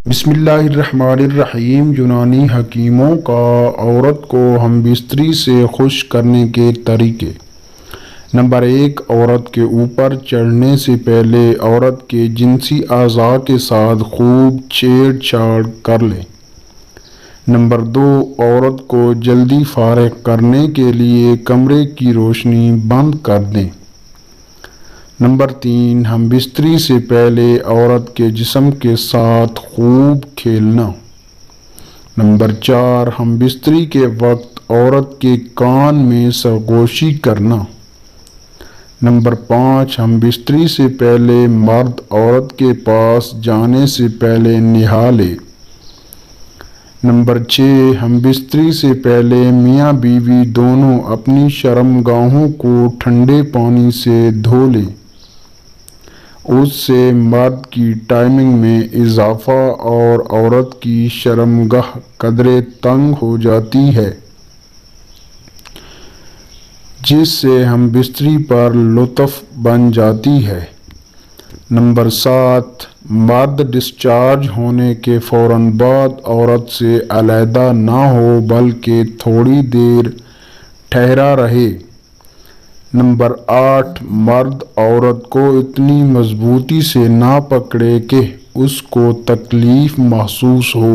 بسم اللہ الرحمن الرحیم۔ یونانی حکیموں کا عورت کو ہم بستری سے خوش کرنے کے طریقے۔ نمبر 1، عورت کے اوپر چڑھنے سے پہلے عورت کے جنسی اعضاء کے ساتھ خوب چھیڑ چھاڑ کر لیں۔ نمبر 2، عورت کو جلدی فارغ کرنے کے لیے کمرے کی روشنی بند کر دیں۔ نمبر 3، ہم بستری سے پہلے عورت کے جسم کے ساتھ خوب کھیلنا۔ نمبر 4، ہم بستری کے وقت عورت کے کان میں سرگوشی کرنا۔ نمبر 5، ہم بستری سے پہلے مرد عورت کے پاس جانے سے پہلے نہا لے۔ نمبر 6، ہم بستری سے پہلے میاں بیوی دونوں اپنی شرمگاہوں کو ٹھنڈے پانی سے دھو لیں۔ اس سے مرد کی ٹائمنگ میں اضافہ اور عورت کی شرمگاہ قدرے تنگ ہو جاتی ہے، جس سے ہم بستری پر لطف بن جاتی ہے۔ نمبر 7، مرد ڈسچارج ہونے کے فوراً بعد عورت سے علیحدہ نہ ہو بلکہ تھوڑی دیر ٹھہرا رہے۔ نمبر 8، مرد عورت کو اتنی مضبوطی سے نہ پکڑے کہ اس کو تکلیف محسوس ہو۔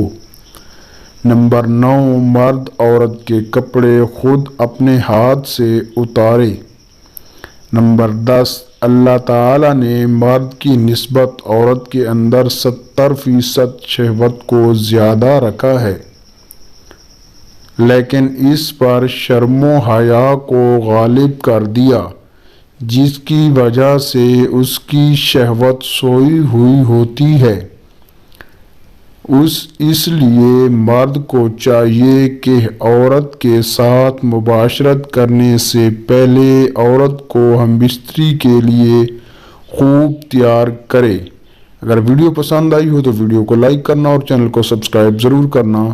نمبر 9، مرد عورت کے کپڑے خود اپنے ہاتھ سے اتارے۔ نمبر 10، اللہ تعالیٰ نے مرد کی نسبت عورت کے اندر 70% شہوت کو زیادہ رکھا ہے، لیکن اس پر شرم و حیا کو غالب کر دیا، جس کی وجہ سے اس کی شہوت سوئی ہوئی ہوتی ہے۔ اس لیے مرد کو چاہیے کہ عورت کے ساتھ مباشرت کرنے سے پہلے عورت کو ہم بستری کے لیے خوب تیار کرے۔ اگر ویڈیو پسند آئی ہو تو ویڈیو کو لائک کرنا اور چینل کو سبسکرائب ضرور کرنا۔